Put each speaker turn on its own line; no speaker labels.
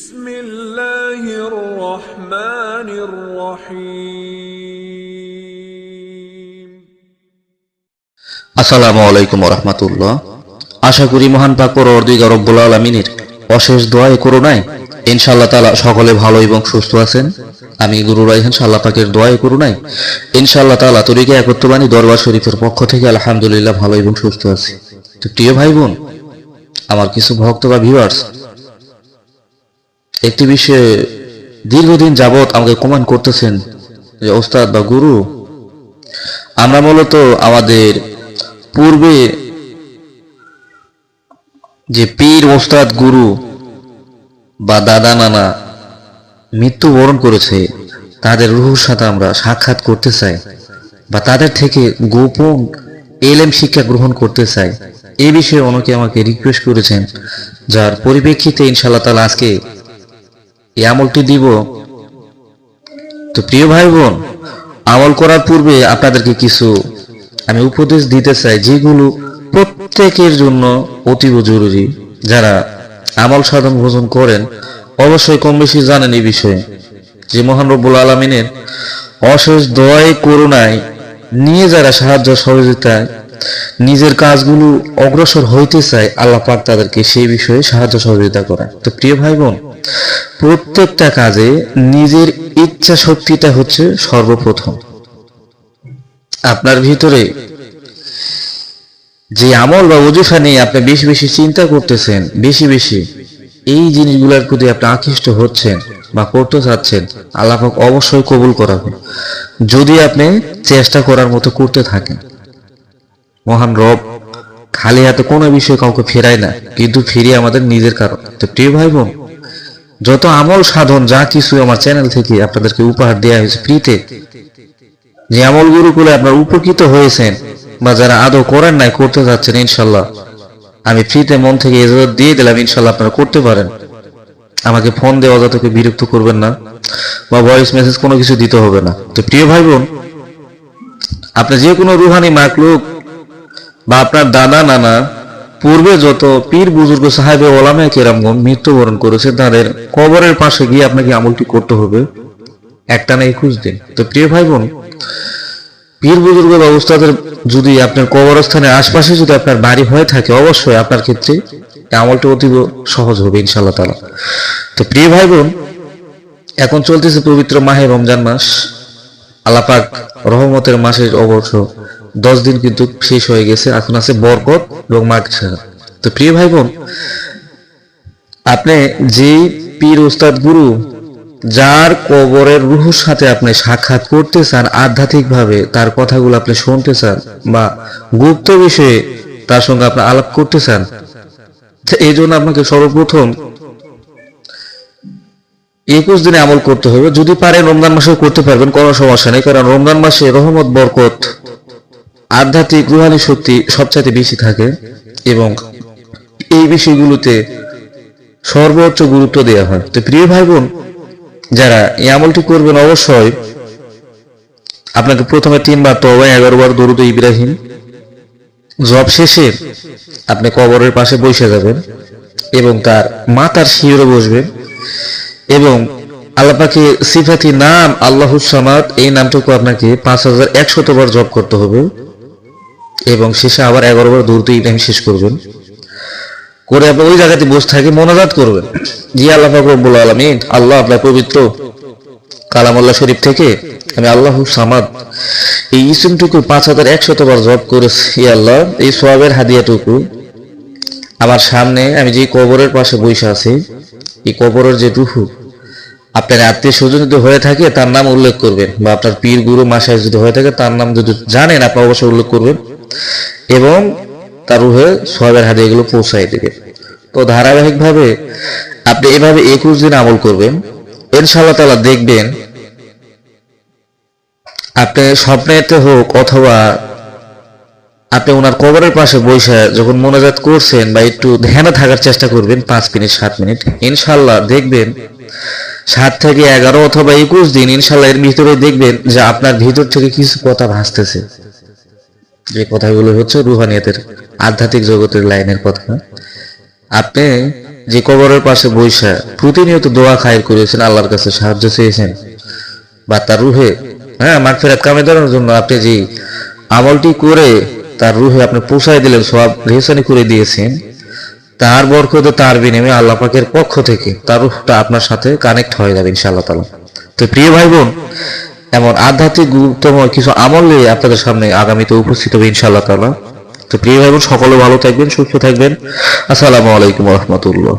بسم الله الرحمن الرحيم
আসসালামু আলাইকুম ওয়া রাহমাতুল্লাহ। আশা করি মহান পাক পরওয়ারদিগার রব্বুল আলামিনের অশেষ দোয়ায় করুণায় ইনশাআল্লাহ তাআলা সকলে ভালো এবং সুস্থ আছেন। আমি গুরু রায়হান আল্লাহ পাকের দোয়ায় করুণায় ইনশাআল্লাহ তাআলা তরিকা একত্ববাণী দরবার শরীফের পক্ষ থেকে আলহামদুলিল্লাহ ভালো এবং সুস্থ আছি। তো প্রিয় ভাই বোন, আমার কিছু ভক্ত বা ভিউয়ার্স একটি বিষয়ে দীর্ঘদিন যাবত আমাকে কমেন্ট করতেছেন যে ওস্তাদ বা গুরু, আমরা মূলত আমাদের পূর্বে যে পীর ওস্তাদ গুরু বা দাদা নানা মৃত্যুবরণ করেছে, তাদের রুহুর সাথে আমরা সাক্ষাৎ করতে চাই বা তাদের থেকে গোপন এলেম শিক্ষা গ্রহণ করতে চাই। এই বিষয়ে অনেকে আমাকে রিকোয়েস্ট করেছেন, যার পরিপ্রেক্ষিতে ইনশাআল্লাহ তাআলা আজকে এই আমলটি দিব। তো প্রিয় ভাই বোন, আমল করার পূর্বে আপনাদেরকে কিছু আমি উপদেশ দিতে চাই, যেগুলো প্রত্যেকের জন্য অতীব জরুরি। যারা আমল সাধন ভোজন করেন অবশ্যই কম বেশি জানেন এই বিষয়ে, যে মহান রব্বুল আলামিনের অশেষ দয়ায় করুণায় নিয়ে যারা সাহায্য সহযোগিতায় নিজের কাজগুলো অগ্রসর হইতে চায়, আল্লাহ পাক তাদেরকে সেই বিষয়ে সাহায্য সহযোগিতা করেন। তো প্রিয় ভাই বোন, প্রত্যেকটা কাজে নিজের ইচ্ছা শক্তিটা হচ্ছে সর্বপ্রথম। আপনার ভিতরে যে আমল বা ওজিফা নিয়ে আপনি বেশি বেশি চিন্তা করতেছেন, বেশি বেশি এই জিনিসগুলোর প্রতি আপনি আকৃষ্ট হচ্ছেন বা করতে চাচ্ছেন, আল্লাহ পাক অবশ্যই কবুল করাবে যদি আপনি চেষ্টা করার মতো করতে থাকেন। মহান রব খালি হাতে কোনো বিষয়ে কাউকে ফেরায় না, কিন্তু ফিরিয়ে আমাদের নিজের কারণ। তো প্রিয় ভাই বোন, যত আমল সাধন যা কিছু আমার চ্যানেল থেকে আপনাদেরকে উপহার দেওয়া হয়েছে ফ্রিতে, যে আমলগুলো করে আপনারা উপকৃত হয়েছেন বা যারা আদৌ করেন নাই করতে যাচ্ছেন, ইনশাল্লাহ আমি ফ্রিতে মন থেকে ইজাজত দিয়ে দিলাম, ইনশাল্লাহ আপনারা করতে পারেন। আমাকে ফোন দেওয়া যাতে বিরক্ত করবেন না বা ভয়েস মেসেজ কোনো কিছু দিতে হবে না। তো প্রিয় ভাই বোন, আপনি যে কোনো রুহানি মাকলুক বা আপনার দাদা নানা পূর্বে যত পীর বুজুর্গ সাহেবে ওলামায়ে কেরামগণ মৃত্যুবরণ করেছে, তাদের কবরের পাশে গিয়ে আপনাকে আমলটি করতে হবে একটানা 21 দিন। তো প্রিয় ভাই বোন, পীর বুজুর্গ বা উস্তাদের যদি আপনার কবরস্থানের আশপাশে যদি আপনার বাড়ি হয়ে থাকে, অবশ্যই আপনার ক্ষেত্রে আমলটি অতীব সহজ হবে ইনশাআল্লাহ তাআলা। তো প্রিয় ভাই বোন, এখন চলতেছে পবিত্র মাহে রমজান মাস। আল্লাহ পাক রহমতের মাসের অবশ্য 10 দিন কিন্তু শেষ হয়ে গেছে, এখন আছে বরকত এবং মাগফিরাত। তো প্রিয় ভাই বোন, আপনি যে পীর ওস্তাদ গুরু যার কবরের রুহুর সাথে আপনি সাক্ষাৎ করতে চান, আধ্যাত্মিক ভাবে তার কথাগুলো আপনি শুনতে চান বা গুপ্ত বিষয়ে তার সঙ্গে আপনি আলাপ করতে চান, এই জন্য আপনাকে সর্বপ্রথম 21 দিনে আমল করতে হবে। যদি পারেন রমজান মাসেও করতে পারবেন, কোনো সমস্যা নেই, কারণ রমজান মাসে রহমত, বরকত, আধ্যাত্মিক রুহানি শক্তি সবচাইতে বেশি থাকে এবং এই বিষয়গুলোতে সর্বোচ্চ গুরুত্ব দেওয়া হয়। তো প্রিয় ভাই বোন, যারা এই আমলটি করবেন, অবশ্যই আপনাকে প্রথমে 3 বার তওবা, 11 বার দরুদ ইব্রাহিম জপ শেষে আপনি কবরের পাশে বসে যাবেন এবং তার মাথার শিরে বসবেন এবং আল্লাহ পাকে সিফাতি নাম আল্লাহুস সামাদ, এই নামটুকু আপনাকে 5100 বার জপ করতে হবে এবং শেষে আবার 11 বার দরুদ ইব্রাহিম শেষ করবেন। করে আপনি ওই জায়গাতে বসে থাকে মোনাজাত করবেন, জি আল্লাহ পাক রব্বুল আলামিন, আল্লাহ আপনার পবিত্র কালামুল্লাহ শরীফ থেকে আমি আল্লাহুস সামাদ এই ইসমটুকু 5100 বার জপ করেছি। আল্লাহ, এই সওয়াবের হাদিয়াটুকু আমার সামনে আমি যে কবরের পাশে বসে আছি, এই কবরের যে রুহু আপনার আত্মীয় স্বজন যদি হয়ে থাকে তার নাম উল্লেখ করবেন, বা আপনার পীর গুরু মাসায় যদি হয়ে থাকে তার নাম যদি জানেন আপনি অবশ্যই উল্লেখ করবেন এবং তার রুহে সওয়াবের হাদিয়াগুলো পৌঁছায় দেবেন। তো ধারাবাহিকভাবে আপনি এভাবে 21 দিন আমল করবেন, ইনশাআল্লাহ তাআলা দেখবেন আপনি স্বপ্নেতে হোক অথবা আপনি ওনার কবরের পাশে বসে যখন মোনাজাত করছেন বা একটু ধ্যানে থাকার চেষ্টা করবেন 5 মিনিট 7 মিনিট, ইনশাআল্লাহ দেখবেন 7 থেকে 11 অথবা 21 দিন, ইনশাআল্লাহ এর ভিতরে দেখবেন যে আপনার ভিতর থেকে কিছু কথা ভাসতেছে, যে কথাগুলো হচ্ছে রুহানিয়াতের আধ্যাত্মিক জগতের লাইনের কথা। আপনি যে কবরের পাশে বৈশা প্রতিনিয়ত দোয়া খায়ের করেছেন, আল্লাহর কাছে সাহায্য চেয়েছেন, বা তার রুহে মাগফিরাত কামে দেওয়ার জন্য আপনি যে আমলটি করে তার রুহে আপনি পৌঁছায় দিলেন, সওয়াব রেহসানি করে দিয়েছেন, তার বরকতে তার বিনিময়ে আল্লাহ পাকের পক্ষ থেকে তার রূহটা আপনার সাথে কানেক্ট হয়ে যাবে ইনশাআল্লাহ তাআলা। তো প্রিয় ভাই বোন, এমন আধ্যাত্মিক গুরুত্বম কিছু আমল নিয়ে আপনাদের সামনে আগামীতে উপস্থিত হবে ইনশাআল্লাহ তাআলা। তো প্রিয় ভাই বোন, সকলে ভালো থাকবেন, সুস্থ থাকবেন। আসসালামু আলাইকুম ওয়া রাহমাতুল্লাহ।